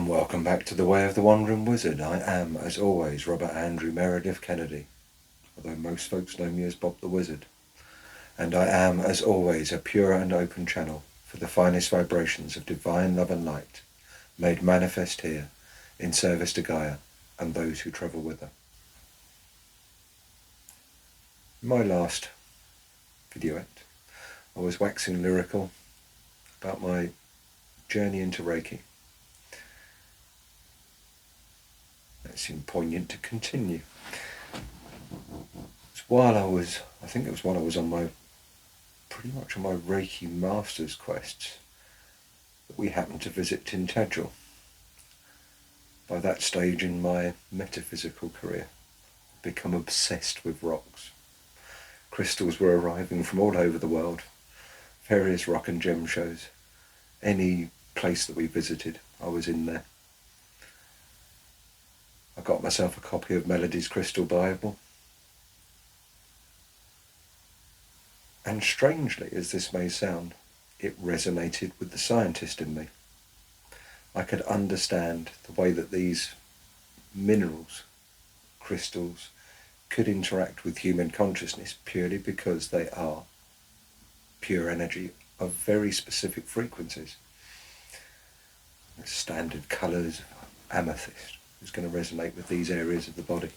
And welcome back to The Way of the Wandering Wizard. I am, as always, Robert Andrew Meredith Kennedy, although most folks know me as Bob the Wizard. And I am, as always, a pure and open channel for the finest vibrations of divine love and light, made manifest here in service to Gaia and those who travel with her. In my last videoette, I was waxing lyrical about my journey into Reiki. That seemed poignant to continue. I think it was while I was pretty much on my Reiki Master's quests, that we happened to visit Tintagel. By that stage in my metaphysical career, I'd become obsessed with rocks. Crystals were arriving from all over the world, various rock and gem shows. Any place that we visited, I was in there. I got myself a copy of Melody's Crystal Bible. And strangely as this may sound, it resonated with the scientist in me. I could understand the way that these minerals, crystals, could interact with human consciousness purely because they are pure energy of very specific frequencies. The standard colours of amethyst is going to resonate with these areas of the body.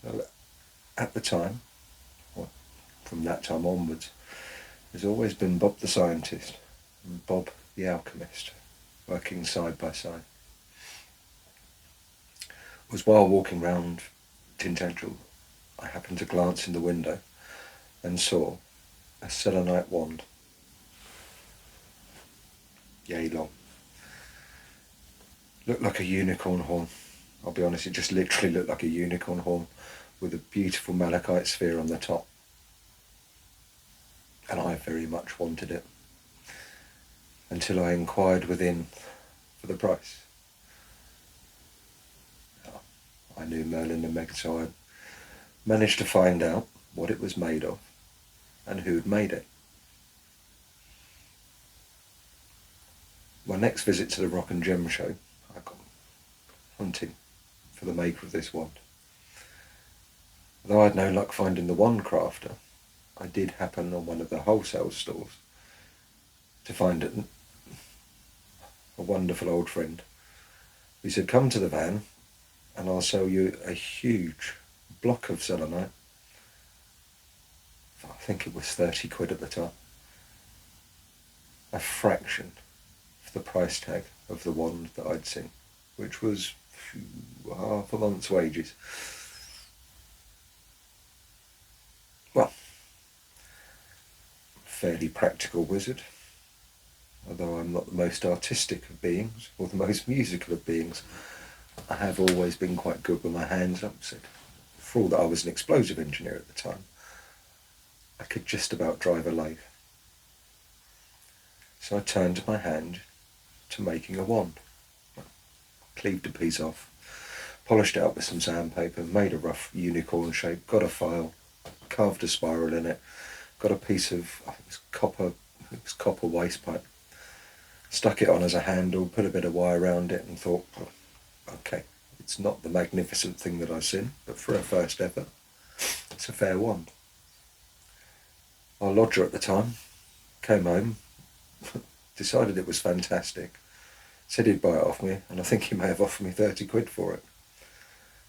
So at the time, or from that time onwards, there's always been Bob the scientist and Bob the alchemist working side by side. It was while walking round Tintagel, I happened to glance in the window and saw a selenite wand, yay long. Looked like a unicorn horn. I'll be honest, it just literally looked like a unicorn horn with a beautiful malachite sphere on the top. And I very much wanted it, until I inquired within for the price. I knew Merlin and Meg, so I managed to find out what it was made of and who had made it. My next visit to the Rock and Gem show, I got hunting for the maker of this wand. Though I had no luck finding the wand crafter, I did happen on one of the wholesale stores to find a wonderful old friend who said, "Come to the van and I'll sell you a huge block of selenite." I think it was 30 quid at the time. A fraction of the price tag of the wand that I'd seen, which was half a month's wages. Well, fairly practical wizard, although I'm not the most artistic of beings or the most musical of beings. I have always been quite good with my hands up, so for all that I was an explosive engineer at the time, I could just about drive a lathe. So I turned my hand to making a wand. Cleaved a piece off, polished it up with some sandpaper, made a rough unicorn shape, got a file, carved a spiral in it, got a piece of copper waste pipe, stuck it on as a handle, put a bit of wire around it and thought, okay, it's not the magnificent thing that I've seen, but for a first effort, it's a fair wand. Our lodger at the time came home, decided it was fantastic, said he'd buy it off me, and I think he may have offered me 30 quid for it.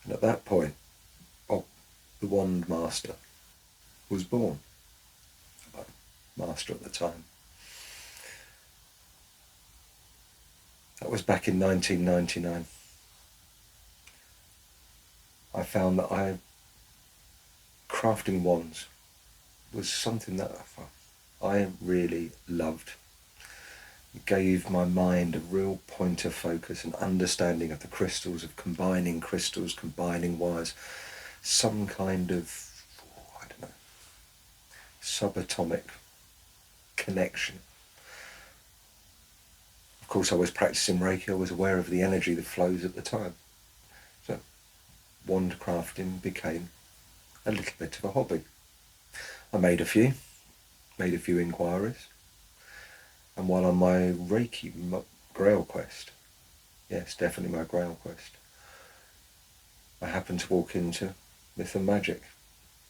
And at that point, Bob, the wand master, was born. Master at the time. That was back in 1999. I found that crafting wands was something that I really loved. It gave my mind a real point of focus and understanding of the crystals, of combining wires, some kind of, subatomic connection. Of course, I was practicing Reiki, I was aware of the energy that flows at the time. So, wand crafting became a little bit of a hobby. I made a few inquiries, and while on my Reiki Grail quest. Yes, definitely my Grail quest. I happened to walk into Myth and Magic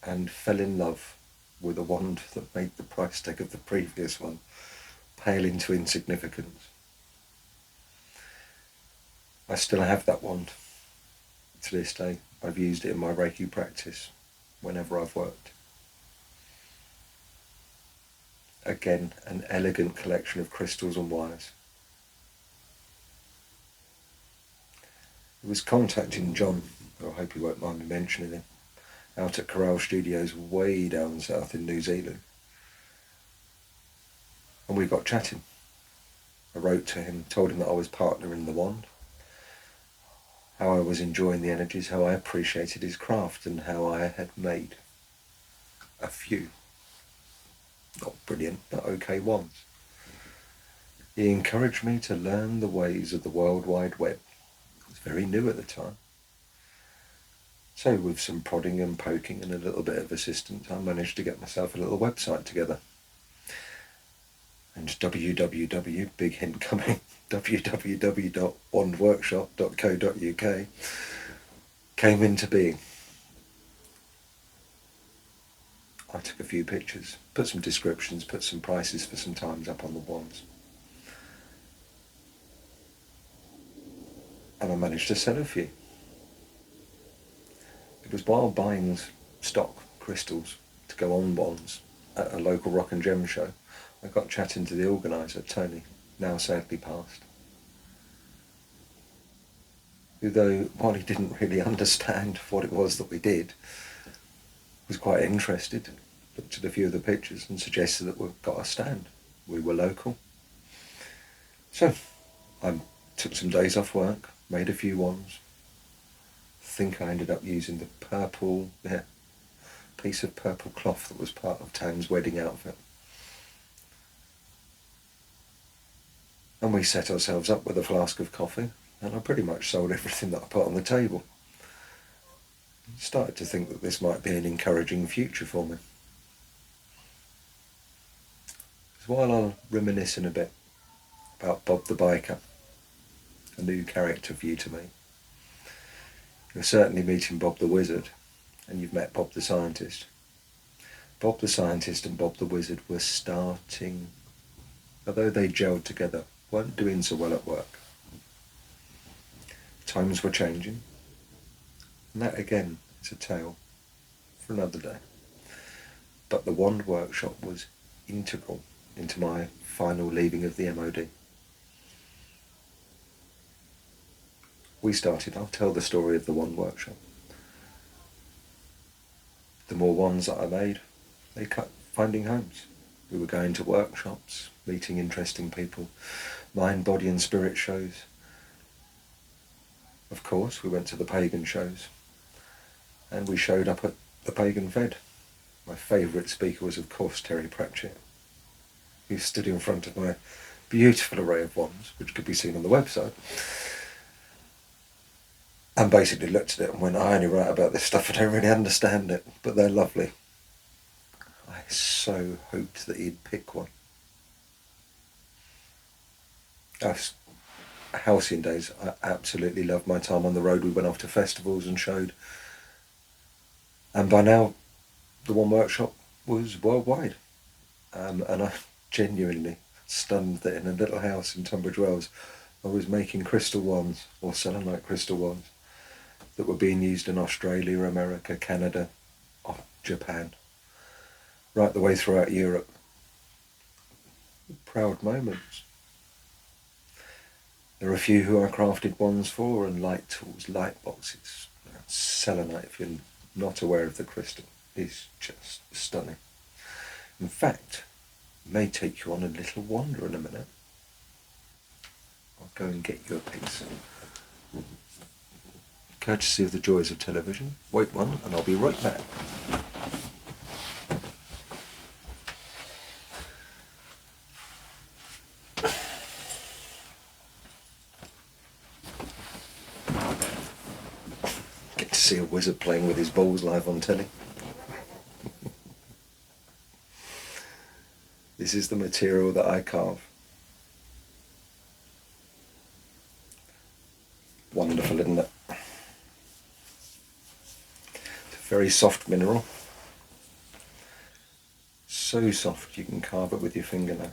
and fell in love with a wand that made the price tag of the previous one pale into insignificance. I still have that wand to this day. I've used it in my Reiki practice whenever I've worked. Again, an elegant collection of crystals and wires. I was contacting John, who I hope he won't mind me mentioning him, out at Corral Studios way down south in New Zealand. And we got chatting. I wrote to him, told him that I was partner in the wand, how I was enjoying the energies, how I appreciated his craft, and how I had made a few, not brilliant, but okay wands. He encouraged me to learn the ways of the World Wide Web. It was very new at the time. So with some prodding and poking and a little bit of assistance, I managed to get myself a little website together. And www, big hint coming, www.wandworkshop.co.uk came into being. I took a few pictures, put some descriptions, put some prices for some times up on the wands. And I managed to sell a few. It was while buying stock crystals to go on wands at a local rock and gem show, I got chatting to the organiser, Tony, now sadly passed, who, though, while he didn't really understand what it was that we did, was quite interested, looked at a few of the pictures and suggested that we've got a stand. We were local. So I took some days off work, made a few wands. I think I ended up using the purple, piece of purple cloth that was part of Tan's wedding outfit. And we set ourselves up with a flask of coffee, and I pretty much sold everything that I put on the table. I started to think that this might be an encouraging future for me. So while I'll reminisce in a bit about Bob the Biker, a new character for you to meet, you're certainly meeting Bob the Wizard, and you've met Bob the Scientist. Bob the Scientist and Bob the Wizard were starting, although they gelled together, weren't doing so well at work. Times were changing, and that again is a tale for another day. But the wand workshop was integral into my final leaving of the MOD. I'll tell the story of the wand workshop. The more wands that I made, they kept finding homes. We were going to workshops, meeting interesting people, mind, body and spirit shows. Of course, we went to the pagan shows, and we showed up at the Pagan Fed. My favourite speaker was, of course, Terry Pratchett, who stood in front of my beautiful array of wands, which could be seen on the website, and basically looked at it and went, I only write about this stuff, I don't really understand it, but they're lovely. I so hoped that he'd pick one. Halcyon days, I absolutely loved my time on the road. We went off to festivals and showed. And by now, the wand workshop was worldwide. And I genuinely stunned that in a little house in Tunbridge Wells, I was making crystal wands, or selenite crystal wands, that were being used in Australia, America, Canada, Japan, right the way throughout Europe. Proud moments. There are a few who I crafted wands for, and light tools, light boxes. Selenite, if you're not aware of the crystal, is just stunning. In fact, it may take you on a little wander in a minute. I'll go and get you a piece. Courtesy of the joys of television. Wait one, and I'll be right back. Get to see a wizard playing with his balls live on telly. This is the material that I carve. Very soft mineral. So soft you can carve it with your fingernail.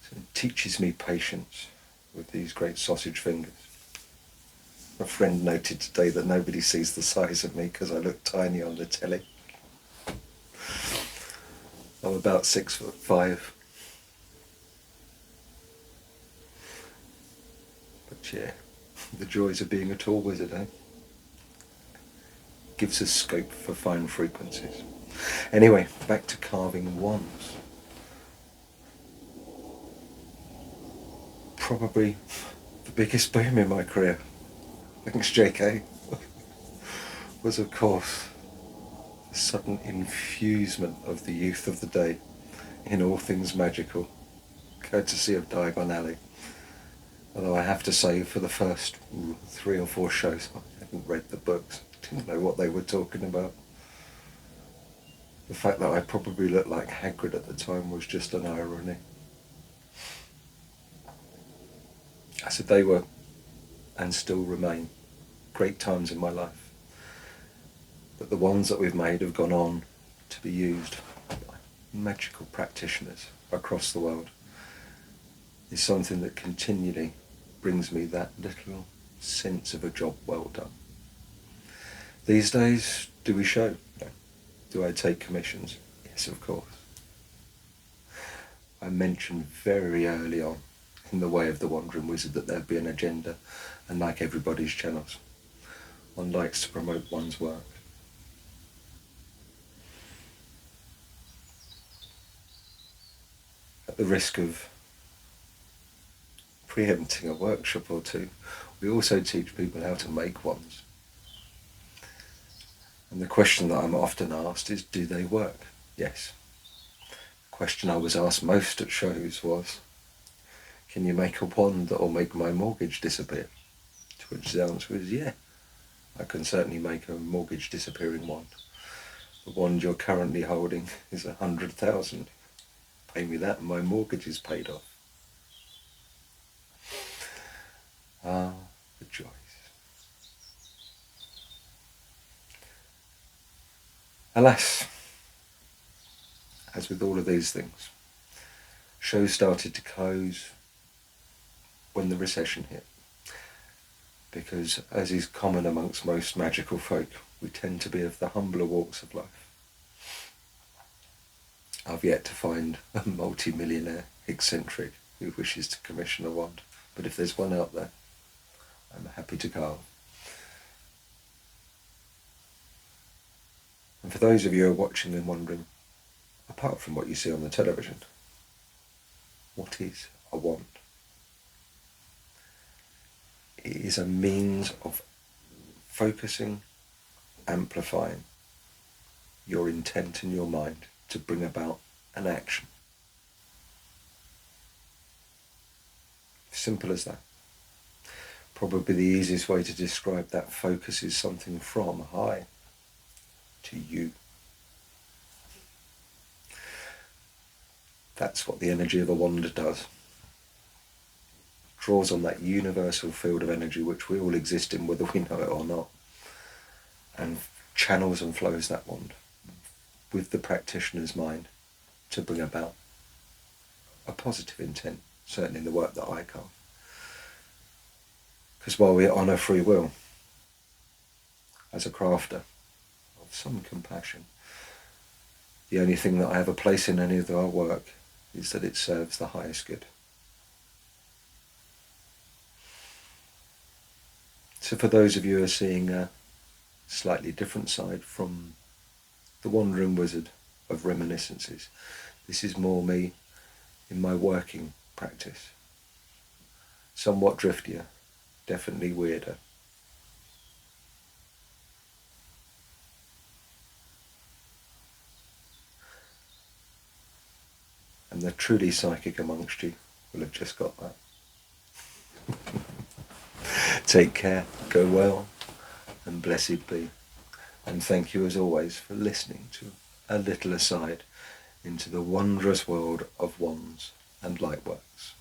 So it teaches me patience with these great sausage fingers. A friend noted today that nobody sees the size of me because I look tiny on the telly. I'm about 6'5". But yeah, the joys of being a tall wizard, eh? Gives us scope for fine frequencies. Anyway, back to carving wands. Probably the biggest boom in my career, thanks JK, was of course the sudden infusement of the youth of the day in all things magical, courtesy of Diagon Alley. Although I have to say, for the first 3 or 4 shows, I hadn't read the books, didn't know what they were talking about. The fact that I probably looked like Hagrid at the time was just an irony. I said they were, and still remain, great times in my life. But the ones that we've made have gone on to be used by magical practitioners across the world. Is something that continually brings me that little sense of a job well done. These days, do we show? No. Do I take commissions? Yes, of course. I mentioned very early on in the Way of the Wandering Wizard that there'd be an agenda, and like everybody's channels, one likes to promote one's work. At the risk of preempting a workshop or two, we also teach people how to make wands. And the question that I'm often asked is, do they work? Yes. The question I was asked most at shows was, can you make a wand that will make my mortgage disappear? To which the answer is, yeah, I can certainly make a mortgage disappearing wand. The wand you're currently holding is 100,000. Pay me that and my mortgage is paid off. Ah, the joys. Alas, as with all of these things, shows started to close when the recession hit. Because, as is common amongst most magical folk, we tend to be of the humbler walks of life. I've yet to find a multi-millionaire eccentric who wishes to commission a wand, but if there's one out there, I'm happy to carve. And for those of you who are watching and wondering, apart from what you see on the television, what is a wand? It is a means of focusing, amplifying your intent in your mind to bring about an action. Simple as that. Probably the easiest way to describe that focus is something from high to you. That's what the energy of a wand does. Draws on that universal field of energy which we all exist in, whether we know it or not, and channels and flows that wand with the practitioner's mind to bring about a positive intent, certainly in the work that I carve. Because while we honour free will, as a crafter of some compassion, the only thing that I have a place in any of our work is that it serves the highest good. So for those of you who are seeing a slightly different side from the Wandering Wizard of Reminiscences, this is more me in my working practice. Somewhat driftier, definitely weirder. And the truly psychic amongst you will have just got that. Take care, go well, and blessed be. And thank you as always for listening to a little aside into the wondrous world of wands and lightworks.